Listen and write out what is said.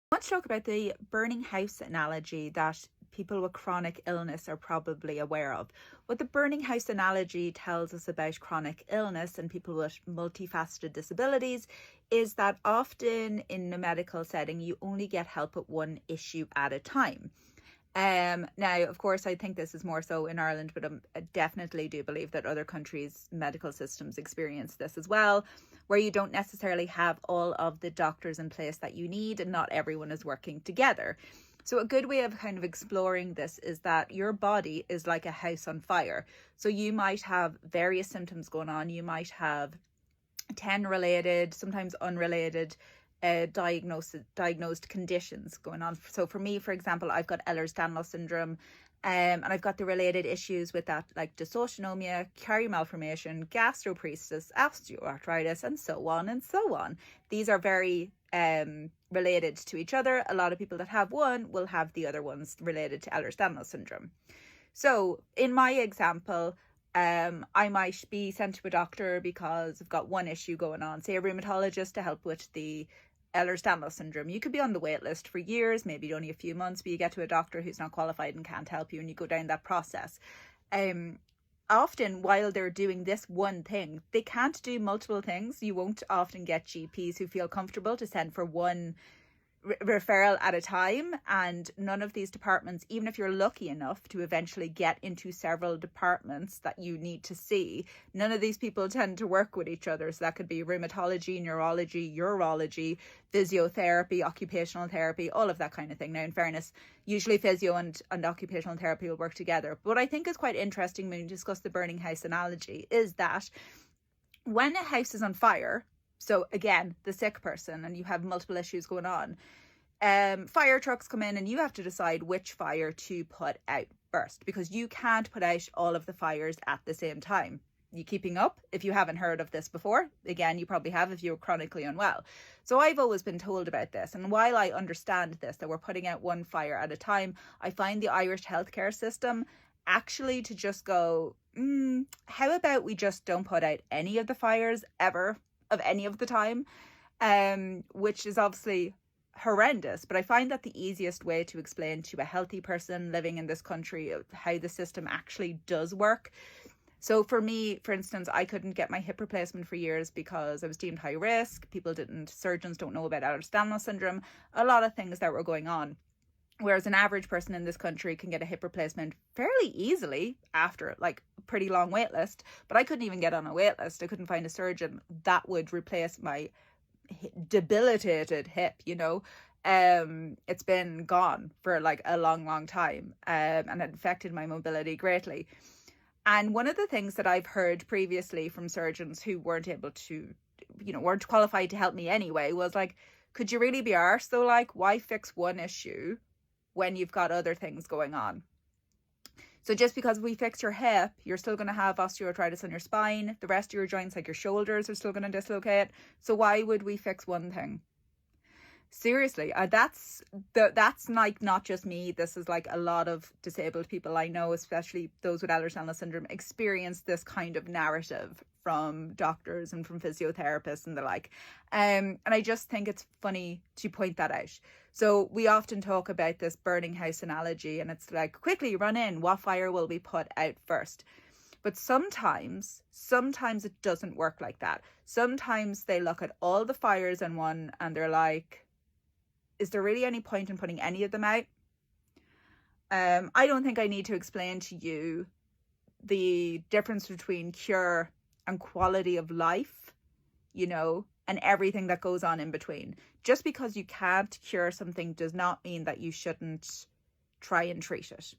I want to talk about the burning house analogy that people with chronic illness are probably aware of. What the burning house analogy tells us about chronic illness and people with multifaceted disabilities is that often in a medical setting, you only get help at one issue at a time. Now, of course, I think this is more so in Ireland, but I definitely do believe that other countries' medical systems experience this as well, where you don't necessarily have all of the doctors in place that you need and not everyone is working together. So a good way of kind of exploring this is that your body is like a house on fire. So you might have various symptoms going on. You might have 10 related, sometimes unrelated diagnosed conditions going on. So for me, for example, I've got Ehlers-Danlos syndrome, and I've got the related issues with that, like dysautonomia, carrier malformation, gastroparesis, osteoarthritis, and so on and so on. These are very related to each other. A lot of people that have one will have the other ones related to Ehlers-Danlos syndrome. So in my example, I might be sent to a doctor because I've got one issue going on, say a rheumatologist to help with the Ehlers-Danlos syndrome. You could be on the wait list for years, maybe only a few months, but you get to a doctor who's not qualified and can't help you, and you go down that process. Often while they're doing this one thing, they can't do multiple things. You won't often get GPs who feel comfortable to send for one referral at a time, and none of these departments, even if you're lucky enough to eventually get into several departments that you need to see, none of these people tend to work with each other. So that could be rheumatology, neurology, urology, physiotherapy, occupational therapy, all of that kind of thing. Now, in fairness, usually physio and occupational therapy will work together. But what I think is quite interesting when you discuss the burning house analogy is that when a house is on fire, so again, the sick person, and you have multiple issues going on, fire trucks come in and you have to decide which fire to put out first, because you can't put out all of the fires at the same time. You keeping up? If you haven't heard of this before, again, you probably have if you're chronically unwell. So I've always been told about this. And while I understand this, that we're putting out one fire at a time, I find the Irish healthcare system actually to just go, how about we just don't put out any of the fires ever of any of the time, which is obviously horrendous. But I find that the easiest way to explain to a healthy person living in this country how the system actually does work. So for me, for instance, I couldn't get my hip replacement for years because I was deemed high risk. Surgeons don't know about Ehlers-Danlos syndrome, a lot of things that were going on. Whereas an average person in this country can get a hip replacement fairly easily after like a pretty long wait list. But I couldn't even get on a wait list. I couldn't find a surgeon that would replace my debilitated hip, It's been gone for like a long time, and it affected my mobility greatly. And one of the things that I've heard previously from surgeons who weren't able to, weren't qualified to help me anyway, was like, could you really be arsed though? Like, why fix one issue when you've got other things going on? So just because we fix your hip, you're still going to have osteoarthritis on your spine. The rest of your joints, like your shoulders, are still going to dislocate. So why would we fix one thing? Seriously, that's like not just me. This is like a lot of disabled people I know, especially those with Ehlers-Danlos syndrome, experience this kind of narrative from doctors and from physiotherapists and the like. And I just think it's funny to point that out. So we often talk about this burning house analogy, and it's like, quickly run in, what fire will we put out first? But sometimes it doesn't work like that. Sometimes they look at all the fires in one and they're like, is there really any point in putting any of them out? I don't think I need to explain to you the difference between cure and quality of life, and everything that goes on in between. Just because you can't cure something does not mean that you shouldn't try and treat it.